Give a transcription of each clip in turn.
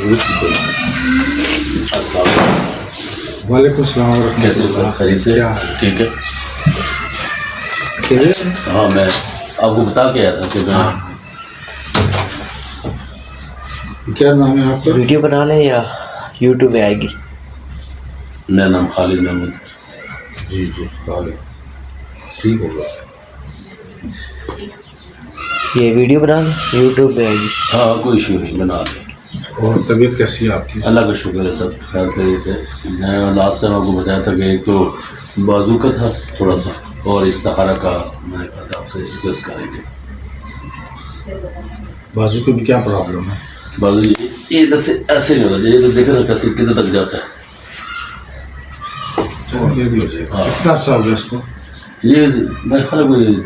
وعلیکم السلام ورحمۃ کیسے سر خیریت سے ٹھیک ہے؟ ہاں میں آپ کو بتا کے آیا تھا کہ میں کیا نام ہے آپ کا؟ ویڈیو بنا لیں یا یوٹیوب پہ آئے گی؟ میرا نام خالد محمود. جی خالد ٹھیک ہوگا. یہ ویڈیو بنا لیں یوٹیوب پہ آئے گی. ہاں کوئی ایشو نہیں بنا دیں. اور طبیعت کیسی ہے آپ کی؟ اللہ کا شکر ہے سب خیر خیریت ہے. میں لاسٹ ٹائم آپ کو بتایا تھا کہ ایک تو بازو کا تھا تھوڑا سا اور استخارہ کا میں نے کہا تھا آپ سے ریکویسٹ کریں گے. بازو کو بھی کیا پرابلم ہے؟ بازو یہ ادھر سے ایسے نہیں ہوتا یہ تو دیکھا تھا کیسے کدھر تک جاتا ہے. یہ بھی ہو جائے گا. کتنا عرصہ ہو گیا اس کو؟ یہ میرے خیال کوئی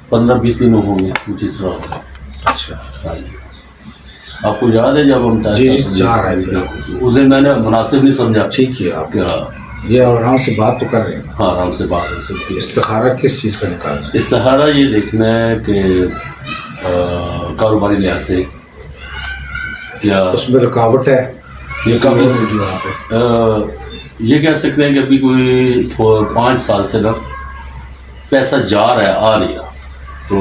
15-20 دن ہوں گے کچھ اس طرح ہوگا. اچھا ہاں جی. آپ کو یاد ہے جب ہم جی چاہ رہے تھے آپ. اس دن میں نے مناسب نہیں سمجھا. ٹھیک ہے آپ کیا یہ آرام سے بات تو کر رہے ہیں. ہاں آرام سے بات ہو سکتی ہے. استخارہ کس چیز کا نکالنا ہے؟ استخارہ یہ دیکھنا ہے کہ کاروباری لحاظ سے کیا اس میں رکاوٹ ہے یہ کافی وہاں پہ یہ کہہ سکتے ہیں کہ ابھی کوئی 5 سال سے نا پیسہ جا رہا ہے آ نہیں رہا. تو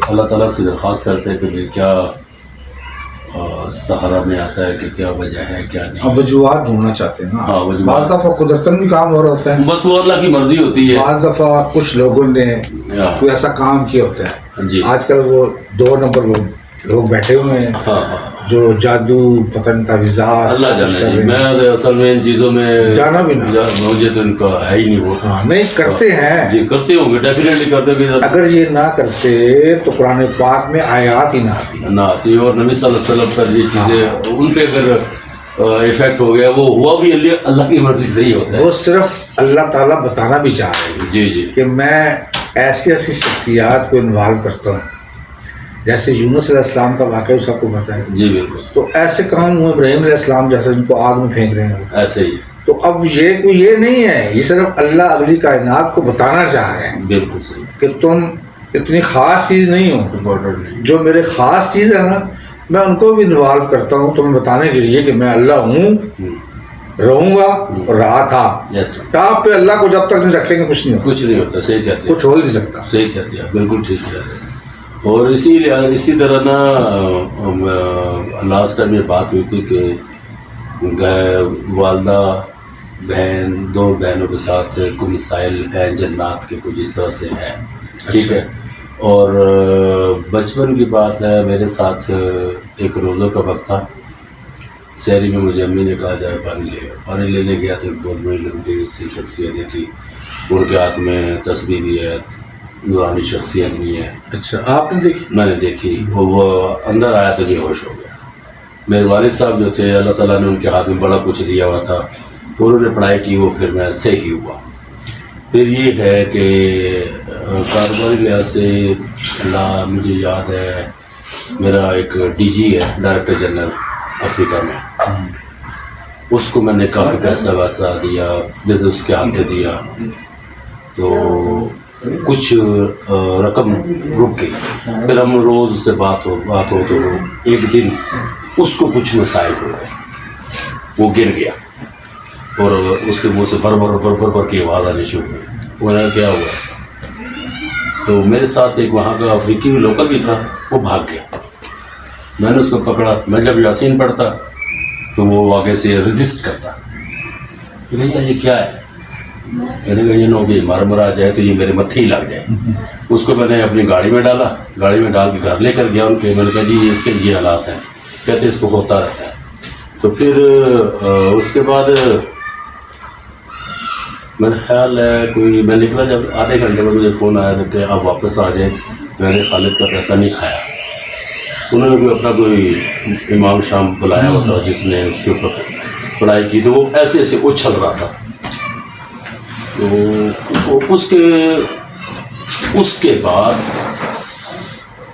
اللہ تعالیٰ سے درخواست کرتے ہیں کہ بھائی کیا سہارا میں آتا ہے کہ کیا وجہ ہے کیا نہیں. اب وجوہات ڈھونڈنا چاہتے ہیں نا. ہاں وجوہات. بعض دفعہ قدرتاً بھی کام ہو رہا ہوتا ہے. بس وہ اللہ کی مرضی ہوتی ہے. بعض دفعہ کچھ لوگوں نے کوئی ایسا کام کیا ہوتا ہے. جی آج کل وہ 2 نمبر وہ لوگ بیٹھے ہوئے ہیں ہاں ہاں جو جادو پتن تعویذات اللہ جانا جی. میں اصل میں ان چیزوں میں جانا بھی نہ مجھے تو ان کا ہے ہی نہیں. وہ نہیں کرتے ہیں. جی کرتے ہوں گے ڈیفینیٹلی کرتے کہ اگر یہ نہ کرتے تو قرآن پاک میں آیات ہی نہ آتی. نہ آتی. اور نبی صلی اللہ علیہ وسلم پر یہ چیزیں ان پہ اگر افیکٹ ہو گیا وہ ہوا بھی اللہ کی مرضی سے ہی ہوتا ہے. وہ صرف اللہ تعالیٰ بتانا بھی چاہ رہے ہیں جی جی کہ میں ایسی شخصیات کو انوالو کرتا ہوں جیسے یونس علیہ السلام کا واقعہ سب کو پتہ ہے. جی بالکل. تو ایسے کام ہوئے ابراہیم علیہ السلام جیسے جن کو آگ میں پھینک رہے ہیں ایسے ہی. تو اب یہ کوئی یہ نہیں ہے. یہ صرف اللہ اگلی کائنات کو بتانا چاہ رہے ہیں بالکل صحیح. کہ تم اتنی خاص چیز نہیں ہو. امپورٹنٹ نہیں. جو میرے خاص چیز ہے نا میں ان کو بھی انوالو کرتا ہوں تمہیں بتانے کے لیے کہ میں اللہ ہوں رہوں گا اور رہا تھا. یس ٹاپ پہ اللہ کو جب تک نہیں رکھیں گے کچھ نہیں ہوتا. کچھ نہیں ہوتا. صحیح کہتے ہیں. کچھ ہو نہیں سکتا. صحیح کہتے ہیں بالکل ٹھیک کہہ رہے ہیں. اور اسی طرح نا لاسٹ ٹائم یہ بات ہوئی تھی کہ والدہ بہن 2 بہنوں کے ساتھ کوئی مسائل ہیں جنات کے کچھ اس طرح سے ہے. ٹھیک ہے. اور بچپن کی بات ہے میرے ساتھ ایک روزوں کا وقت تھا. شہری میں مجھے امی نے کہا جائے پانی لینے گیا تو ایک بہت بڑی لمبی سی شخصیت دیکھی. ان کے ہاتھ میں تسبیح بھی ہے نورانی شخصیت بھی ہے. اچھا آپ نے دیکھی؟ میں نے دیکھی. وہ اندر آیا تو بے ہوش ہو گیا. میرے والد صاحب جو تھے اللہ تعالیٰ نے ان کے ہاتھ میں بڑا کچھ دیا ہوا تھا. انہوں نے پڑھائی کی وہ پھر میں صحیح ہوا. پھر یہ ہے کہ کاروباری لحاظ سے اللہ مجھے یاد ہے میرا ایک DG ہے ڈائریکٹر جنرل افریقہ میں. اس کو میں نے کافی پیسہ ویسا دیا جیسے اس کے ہاتھ میں دیا تو کچھ رقم رک گئی. پھر ہم روز سے بات ہو تو ایک دن اس کو کچھ مسائل ہو گئے. وہ گر گیا اور اس کے منہ سے بھر کی آواز آنی شروع ہوئی. وہ کیا ہوا تو میرے ساتھ ایک وہاں کا افریقی لوکل بھی تھا. وہ بھاگ گیا. میں نے اس کو پکڑا. میں جب یاسین پڑھتا تو وہ آگے سے رزسٹ کرتا. بھیا یہ کیا ہے؟ میں نے کہا یہ نو بھی مر آ جائے تو یہ میرے متھے ہی لگ جائے. اس کو میں نے اپنی گاڑی میں ڈالا. گاڑی میں ڈال کے گھر لے کر گیا ان کے. میں نے کہا جی اس کے یہ حالات ہیں. کہتے اس کو ہوتا رہتا ہے. تو پھر اس کے بعد میرا خیال ہے کوئی میں نکلا جب آدھے گھنٹے میں مجھے فون آیا تھا کہ آپ واپس آ جائیں. میں نے خالد کا پیسہ نہیں کھایا. انہوں نے کوئی اپنا کوئی امام شام بلایا ہوا تھا جس نے اس کے اوپر پڑھائی کی. تو وہ ایسے اچھل رہا تھا. تو اس کے بعد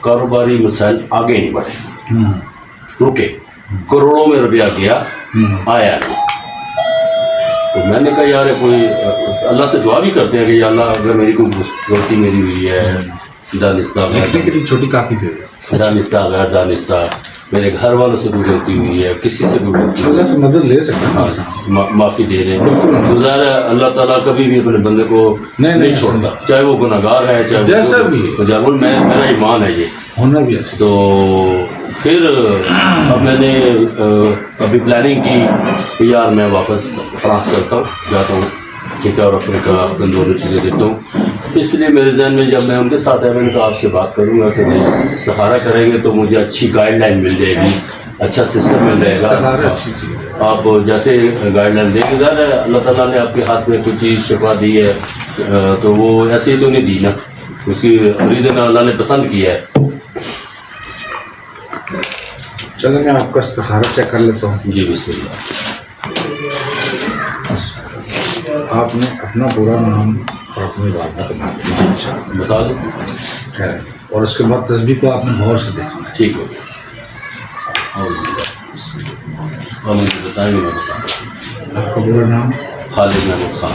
کاروباری مسائل آگے نہیں بڑھے. رکے. کروڑوں میں روپیہ گیا آیا نہیں. تو میں نے کہا یار کوئی اللہ سے دعا بھی کرتے ہیں کہ یا اللہ اگر میری کوئی غلطی میری ہوئی ہے دانستہ چھوٹی کافی دے دانستہ غیر دانستہ میرے گھر والوں سے کوئی غلطی ہوئی ہے, کسی سے کوئی غلطی ہوئی اللہ سے مدد لے سکتے ہیں. ہاں معافی دے رہے ہیں. گزار ہے اللہ تعالیٰ کبھی بھی اپنے بندے کو نہیں چھوڑتا, چاہے وہ گناہ گار ہے چاہے جیسا بھی میرا ایمان ہے یہ ہونا بھی ایسا. تو پھر اب میں نے ابھی پلاننگ کی کہ یار میں واپس فرانس جاتا ہوں, ٹھیک ہے, اور افریقہ اپنے دونوں چیزیں دیکھتا ہوں. اس لیے میرے ذہن میں جب میں ان کے ساتھ آیا میں نے کہا آپ سے بات کروں گا کہ نہیں سہارا کریں گے تو مجھے اچھی گائیڈ لائن مل جائے گی, اچھا سسٹم مل جائے گا. آپ جیسے گائیڈ لائن دیں گے, ظاہر ہے اللہ تعالیٰ نے آپ کے ہاتھ میں کچھ چیز شفا دی ہے تو وہ ایسے ہی تو نہیں دی نا, اس کی ریزن اللہ نے پسند کیا ہے. چلو میں آپ کا استخارہ چیک کر لیتا ہوں. جی بسم اللہ. آپ نے اپنا پورا نام اور اپنی والدہ کا نام بتا دوں, اور اس کے بعد تسبیح کو آپ نے غور سے دیکھنا ہے. ٹھیک ہو گیا. اور مجھے بتائیں گے, میں بتاؤں گا. آپ کا پورا نام خالد محمد خان.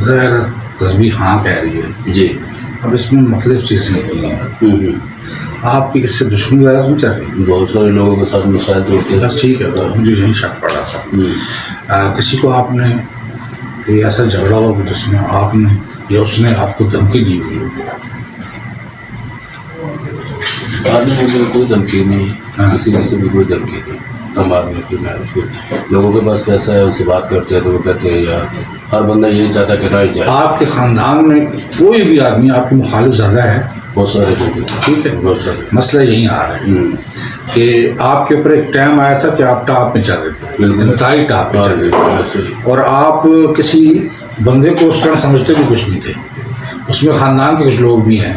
ظاہر تسبیح ہاں کہہ رہی ہے. جی. اب اس میں مختلف چیزیں ہوتی ہیں. آپ کی کس سے دشمنی وغیرہ نہیں چل رہی؟ بہت سارے لوگوں کے ساتھ مسائل تو ہوتے ہیں. بس ٹھیک ہے, مجھے یہی شک پڑا تھا. کسی کو آپ نے کوئی ایسا جھگڑا ہو جس میں آپ نے یا اس نے آپ کو دھمکی دی ہوئی ہو؟ مجھے کوئی دھمکی نہیں, کسی سے بھی کوئی دھمکی نہیں. ہمارے لوگوں کے پاس پیسہ ہے, ان سے بات کرتے ہیں تو وہ کہتے ہیں یار ہر بندہ یہی چاہتا ہے کہ نہ جائے. آپ کے خاندان میں کوئی بھی آدمی آپ کے مخالف زیادہ ہے؟ بہت سارے لوگ. ٹھیک ہے, بہت سارے. مسئلہ یہی آ رہا ہے کہ آپ کے اوپر ایک ٹائم آیا تھا کہ آپ ٹاپ میں چل رہے تھے, انتہائی ٹاپ میں چل رہے تھے, اور آپ کسی بندے کو اس طرح سمجھتے بھی کچھ نہیں تھے. اس میں خاندان کے کچھ لوگ بھی ہیں,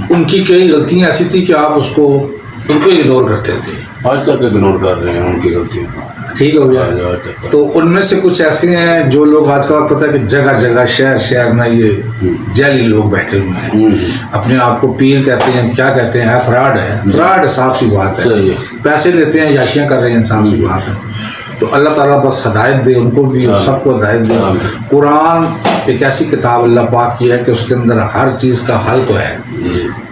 ان کی کئی غلطیاں ایسی تھیں کہ آپ ان کو اگنور کرتے تھے. آج تک اگنور کر رہے ہیں ان کی غلطیوں. ٹھیک ہو گیا. تو ان میں سے کچھ ایسے ہیں جو لوگ آج کا پتہ ہے کہ جگہ جگہ شہر میں یہ جعلی لوگ بیٹھے ہوئے ہیں, اپنے آپ کو پیر کہتے ہیں, کیا کہتے ہیں, فراڈ ہے. فراڈ صاف سی بات ہے, پیسے لیتے ہیں, یاشیاں کر رہے ہیں, صاف سی بات ہے. تو اللہ تعالیٰ بس ہدایت دے ان کو بھی, سب کو ہدایت دے. قرآن ایک ایسی کتاب اللہ پاک کی ہے کہ اس کے اندر ہر چیز کا حل تو ہے.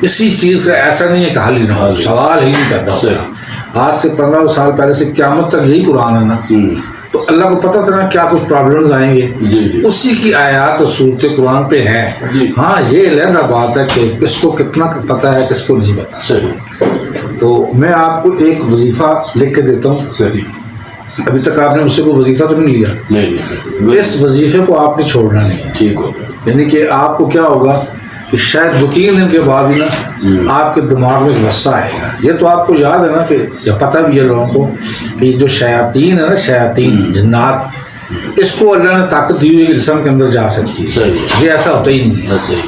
اسی چیز سے ایسا نہیں ہے کہ حل ہی نہ ہو, سوال ہی نہیں پیدا ہوتا. آج سے 15 سال پہلے سے قیامت تک یہی قرآن ہے نا, تو اللہ کو پتہ تھا نا کیا کچھ پرابلمز آئیں گے, اسی کی آیات اور صورت قرآن پہ ہیں. ہاں یہ علیحدہ بات ہے کہ کس کو کتنا پتہ ہے, کس کو نہیں پتہ. تو میں آپ کو ایک وظیفہ لکھ کے دیتا ہوں. ابھی تک آپ نے مجھ سے کوئی وظیفہ تو نہیں لیا. اس وظیفے کو آپ نے چھوڑنا نہیں. ٹھیک ہو, یعنی کہ آپ کو کیا ہوگا کہ شاید 2-3 دن کے بعد ہی نا آپ کے دماغ میں ایک غصہ آئے گا. یہ تو آپ کو یاد ہے نا کہ یا پتہ بھی ہے لوگوں کو کہ جو شیاطین ہے نا, شیاطین جنات, اس کو اللہ نے طاقت دی ہوئی ہے کہ جسم کے اندر جا سکتی ہے. یہ ایسا ہوتا ہی نہیں ہے.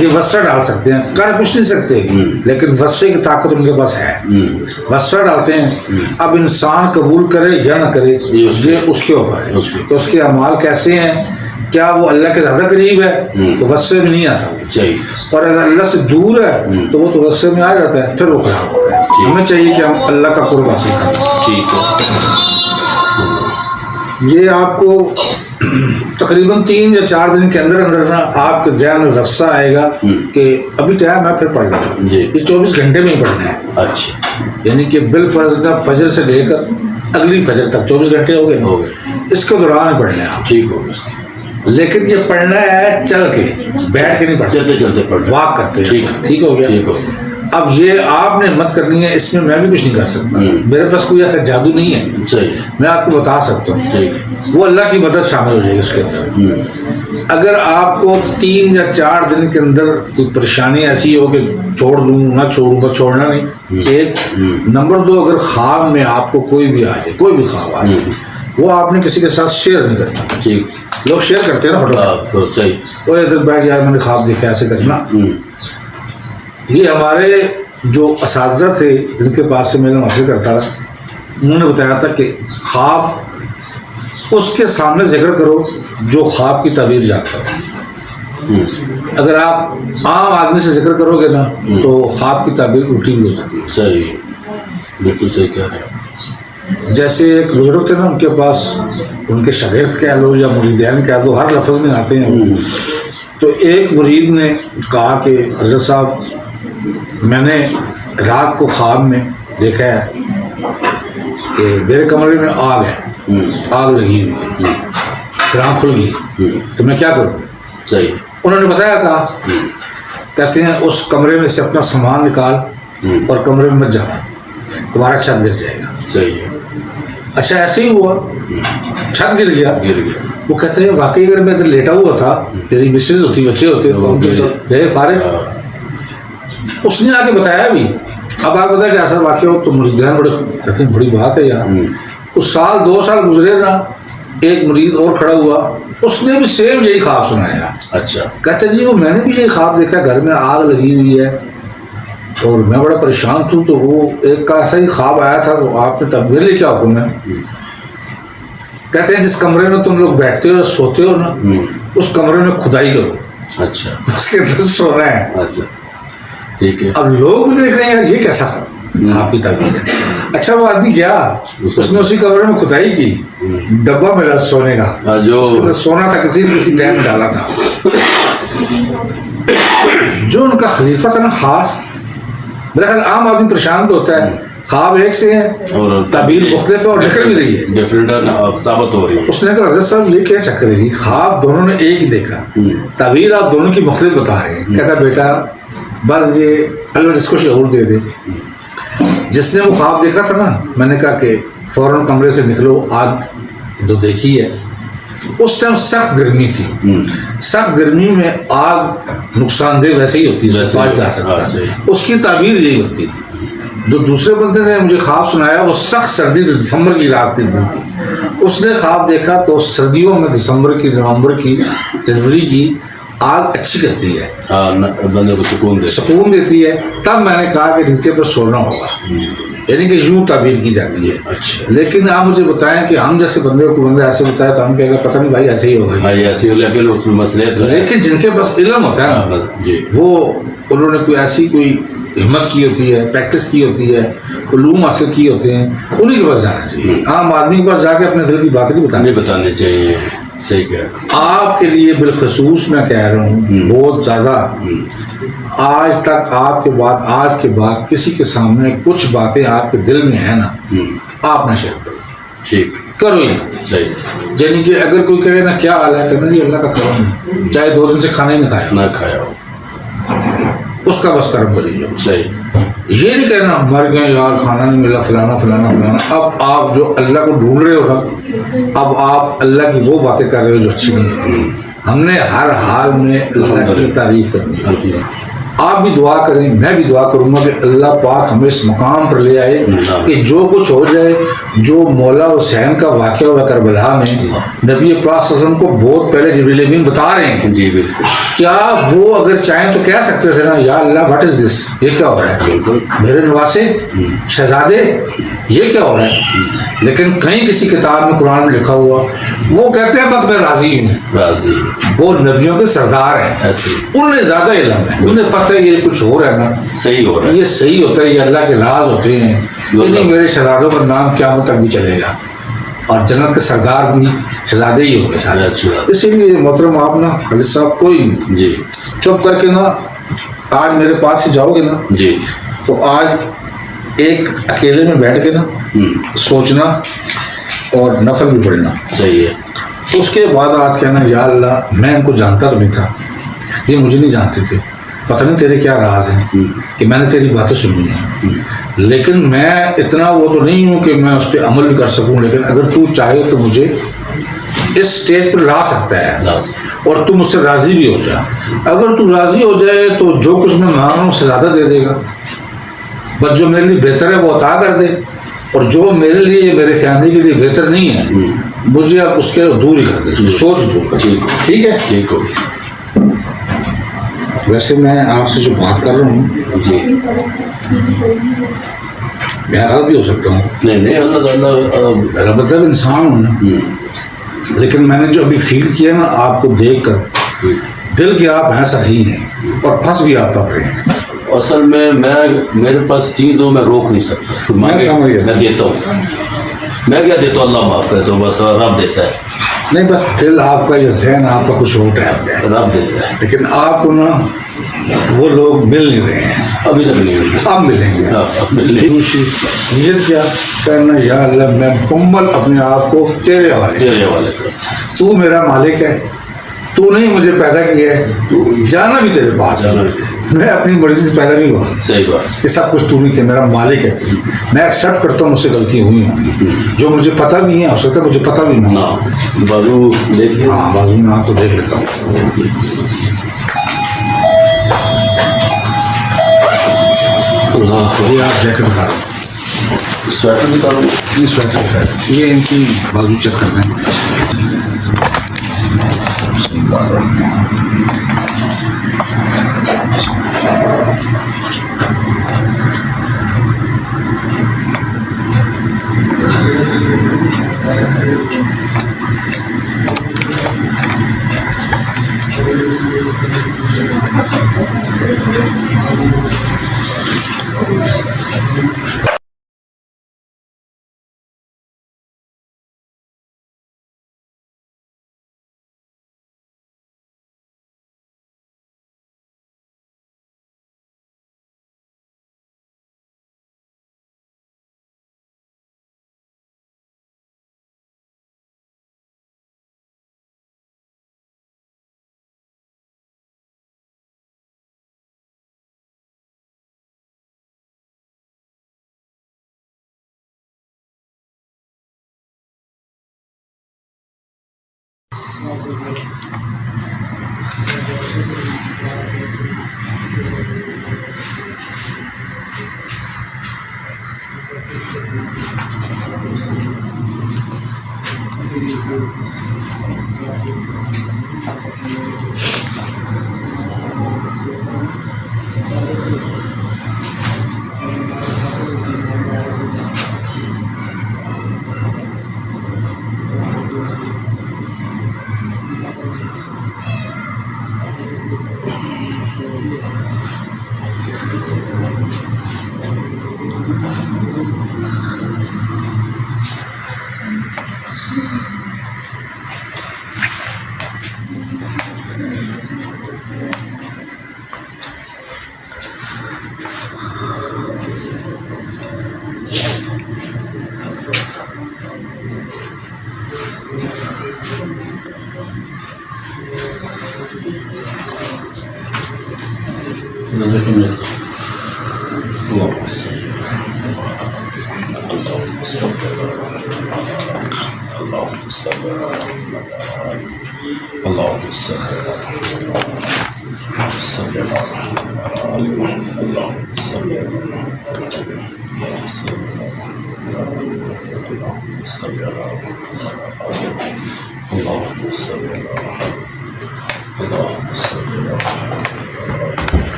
یہ وسوسہ ڈال سکتے ہیں, کر کچھ نہیں سکتے, لیکن وسوسے کی طاقت ان کے پاس ہے. وسوسہ ڈالتے ہیں. اب انسان قبول کرے یا نہ کرے یہ اس کے اوپر ہے. تو اس کے اعمال کیسے ہیں, کیا وہ اللہ کے زیادہ قریب ہے تو وسوسے میں نہیں آتا, اور اگر اللہ سے دور ہے تو وہ تو وسوسے میں آ جاتا ہے, پھر وہ خراب ہوتا ہے. ہمیں چاہیے کہ ہم اللہ کا قرب حاصل کریں. ٹھیک ہے, یہ آپ کو تقریباً 3 یا 4 دن کے اندر نا آپ کے ذہن میں غصہ آئے گا کہ ابھی ٹائم ہے, پھر پڑھ لیں. یہ 24 گھنٹے میں ہی پڑھنا ہے. اچھا, یعنی کہ بالفرض فجر سے لے کر اگلی فجر تک 24 گھنٹے ہو گئے, اس کے دوران ہی پڑھنا ہے. ٹھیک ہوگا, لیکن یہ پڑھنا ہے چل کے, بیٹھ کے نہیں پڑھنا, چلتے چلتے پڑھنا, واک کرتے. ٹھیک ہو گیا. اب یہ آپ نے ہمت کرنی ہے, اس میں میں بھی کچھ نہیں کر سکتا. میرے پاس کوئی ایسا جادو نہیں ہے. میں آپ کو بتا سکتا ہوں, وہ اللہ کی مدد شامل ہو جائے گی اس کے اندر. اگر آپ کو 3 یا 4 دن کے اندر کوئی پریشانی ایسی ہو کہ چھوڑ دوں نہ چھوڑوں, بس چھوڑنا نہیں. 1 نمبر 2, اگر خواب میں آپ کو کوئی بھی آ جائے, کوئی بھی خواب آ جائے, وہ آپ نے کسی کے ساتھ شیئر نہیں کرنا. ٹھیک, لوگ شیئر کرتے ہیں نا فوٹو, وہ ادھر بیٹھ یار میں نے خواب دیکھا, ایسے کرنا. یہ ہمارے جو اساتذہ تھے جن کے پاس سے میں نے حاصل کرتا تھا, انہوں نے بتایا تھا کہ خواب اس کے سامنے ذکر کرو جو خواب کی تعبیر جانتا ہو. اگر آپ عام آدمی سے ذکر کرو گے نا تو خواب کی تعبیر الٹی بھی ہو جاتی ہے. صحیح، بالکل صحیح کہہ رہے ہیں. جیسے ایک بزرگ تھے نا، ان کے پاس ان کے شاگرد کہہ لو یا مریدین کہہ لو، ہر لفظ میں آتے ہیں. تو ایک مرید نے کہا کہ حضرت صاحب میں نے رات کو خواب میں دیکھا ہے کہ میرے کمرے میں آگ ہے، آگ لگی ہوئی ہے، پھر آنکھ کھل گئی، تو میں کیا کروں؟ صحیح. انہوں نے بتایا، کہا کہتے ہیں اس کمرے میں سے اپنا سامان نکال اور کمرے میں مت جانا، تمہارا چھت گر جائے گا. صحیح ہے. اچھا ایسے ہی ہوا، چھت گر گیا. وہ کہتے ہیں واقعی اگر میں ادھر لیٹا ہوا تھا، تیری مسز ہوتی، بچے ہوتے تو گئے فارغ. اس نے آگے بتایا بھی. اب آپ بتائیں کہ ایسا واقعہ ہو تو مریدین بڑے کہتے ہیں بڑی بات ہے یار. کچھ سال 2 سال گزرے نا، ایک مرید اور کھڑا ہوا، اس نے بھی سیم یہی خواب سنایا. اچھا. کہتے جی وہ میں نے بھی یہی خواب دیکھا، گھر میں آگ لگی ہوئی ہے اور میں بڑا پریشان ہوں. تو وہ ایک کا ایسا ہی خواب آیا تھا، تو آپ نے تب میرے لیے کیا حکم ہے؟ کہتے ہیں جس کمرے میں تم لوگ بیٹھتے ہو سوتے ہو نا، اس کمرے میں کھدائی کرو. اچھا. اس کے اندر سونا ہے. اچھا ٹھیک ہے. اب لوگ بھی دیکھ رہے ہیں یار یہ کیسا آپ کی تعبیر ہے. اچھا وہ آدمی گیا، اس نے اسی کمرے میں کھدائی کی، ڈبہ ملا سونے کا، جو سونا تھا کسی ٹائم ڈالا تھا. جو ان کا خلیفہ تھا نا خاص، میرا خیال عام آدمی پریشان تو ہوتا ہے، خواب ایک سے ہے اور تعبیر مختلف ہے اور نکل بھی رہی ہے، ڈفرینٹ ثابت ہو رہی ہے. اس نے کہا حضرت صاحب یہ کیا چکر ہے جی، خواب دونوں نے ایک ہی دیکھا، تعبیر آپ دونوں کی مختلف بتا رہے ہیں. کہتا بیٹا بس یہ اللہ جس کو شعور دے دے. جس نے وہ خواب دیکھا تھا نا، میں نے کہا کہ فوراً کمرے سے نکلو، آگ جو دیکھی ہے. اس ٹائم سخت گرمی تھی، سخت گرمی میں آگ نقصان دہ ویسے ہی ہوتی ہے، جا سکتا ہے. اس کی تعبیر یہی بنتی تھی. جو دوسرے بندے نے مجھے خواب سنایا وہ سخت سردی تھی، دسمبر کی رات تھی. اس نے خواب دیکھا تو سردیوں میں دسمبر کی، نومبر کی، جنوری کی آگ اچھی کرتی ہے، بندے کو سکون دیتی ہے. تب میں نے کہا کہ نیچے پر سونا ہوگا، یعنی کہ یوں تعبیر کی جاتی ہے. اچھا. لیکن آپ مجھے بتائیں کہ ہم جیسے بندے کو بندے ایسے بتایا تو ہم کہے گا پتہ نہیں بھائی ایسے ہی ہوگا، ایسے ہو، لیکن اس میں مسئلے. لیکن جن کے پاس علم ہوتا ہے نا، وہ انہوں نے کوئی ایسی کوئی ہمت کی ہوتی ہے، پریکٹس کی ہوتی ہے، علوم حاصل کیے ہوتے ہیں، انہیں کے پاس جانا چاہیے. عام آدمی کے پاس جا کے اپنے دل کی بات نہیں بتانے چاہیے. صحیح کہہ. آپ کے لیے بالخصوص میں کہہ رہا ہوں بہت زیادہ، آج تک آپ کے بعد، آج کے بعد کسی کے سامنے کچھ باتیں آپ کے دل میں ہیں نا، آپ نہ شیئر کرو. ٹھیک کرو ہی. صحیح. یعنی کہ اگر کوئی کہے نا کیا حال ہے، کہنا جی اللہ کا کرم ہے، چاہے 2 دن سے کھانا ہی نہ کھایا ہو، اس کا بس کرم کریے. صحیح. یہ نہیں کہنا مر گئے یار، کھانا نہیں ملا، فلانا فلانا فلانا. اب آپ جو اللہ کو ڈھونڈ رہے ہو نا، اب آپ اللہ کی وہ باتیں کر رہے ہو جو اچھی نہیں ہوتی. ہم نے ہر حال میں اللہ کی تعریف کرنی ہے. آپ بھی دعا کریں، میں بھی دعا کروں گا کہ اللہ پاک ہمیں اس مقام پر لے آئے کہ جو کچھ ہو جائے، جو مولا حسین کا واقعہ ہوا کربلا میں، نبی پاک صلی اللہ علیہ وسلم کو بہت پہلے جبریل امین بتا رہے ہیں. جی بالکل. کیا وہ اگر چاہیں تو کہہ سکتے تھے نا یا اللہ واٹ از دس، یہ کیا ہو رہا ہے، میرے نواسے شہزادے یہ کیا ہو رہا ہے. لیکن کہیں کسی کتاب میں قرآن میں لکھا ہوا، وہ کہتے ہیں بس میں راضی ہوں. وہ نبیوں کے سردار ہیں، انہیں زیادہ علم ہے، انہیں پتہ ہے یہ کچھ ہو رہا ہے نا، صحیح ہو رہا ہے، یہ صحیح ہوتا ہے، یہ اللہ کے راز ہوتے ہیں. نہیں میرے شہزادوں کا نام قیامت تک بھی چلے گا اور جنت کے سردار بھی شہزادے ہی ہوں گے سارے. اسی لیے محترم آپ نا خالد صاحب کوئی جی چپ کر کے نا، آج میرے پاس سے جاؤ گے نا جی، تو آج ایک اکیلے میں بیٹھ کے نا سوچنا اور نفل بھی پڑھنا. صحیح ہے. اس کے بعد آج کہنا یا اللہ میں ان کو جانتا تو نہیں تھا، یہ مجھے نہیں جانتے تھے، پتہ نہیں تیرے کیا راز ہیں کہ میں نے تیری باتیں سنی ہیں، لیکن میں اتنا وہ تو نہیں ہوں کہ میں اس پہ عمل بھی کر سکوں، لیکن اگر تو چاہے تو مجھے اس سٹیج پر لا سکتا ہے اور تو مجھ سے راضی بھی ہو جا. اگر تو راضی ہو جائے تو جو کچھ میں مانگ رہا ہوں اس سے زیادہ دے دے گا، بس جو میرے لیے بہتر ہے وہ عطا کر دے، اور جو میرے لیے میرے فیملی کے لیے بہتر نہیں ہے مجھے آپ اس کے دور ہی کر دیں، سوچ دور کر. ٹھیک ہے. ٹھیک ہو. ویسے میں آپ سے جو بات کر رہا ہوں جی میں غلط بھی ہو سکتا ہوں، نہیں میرا مطلب انسان ہوں نا، لیکن میں نے جو ابھی فیل کیا نا آپ کو دیکھ کر دل کے آپ ہیں صحیح ہیں اور پھنس بھی آپ تب رہے ہیں. اصل میں میرے پاس چیز ہو میں روک نہیں سکتا. میں سمجھ گیا. میں دیتا ہوں. میں کیا دیتا ہوں؟ اللہ معاف کرتا ہوں، بس رب دیتا ہے. نہیں بس دل آپ کا یا ذہن آپ کا کچھ اور ٹائپ ہے، رب دیتا ہے. لیکن آپ کو نا وہ لوگ مل نہیں رہے ہیں. ابھی تک نہیں ہوئی. اب ملیں گے. اب ملیں گے. نیت کیا کرنا، یا اللہ میں مکمل اپنے آپ کو تیرے حوالے، تیرے حوالے کر. تو میرا مالک ہے، تو نے مجھے پیدا کیا ہے، جانا بھی تیرے پاس ہے. میں اپنی مرضی سے پیدا نہیں ہوا. صحیح بات. کہ سب کچھ تو نہیں کہ میرا مالک ہے. میں ایکسیپٹ کرتا ہوں مجھ سے غلطی ہوئی ہیں جو مجھے پتہ بھی ہے، ہو سکتا ہے مجھے پتہ بھی نہ ہو. بازو دیکھیے. ہاں بازو میں آپ کو دیکھ لیتا ہوں. یہ آپ جیکٹ دکھا رہے ہیں، سویٹر نکالو. یہ سویٹر دکھا رہے ہیں، یہ ان کی بازو چیک کر رہے ہیں.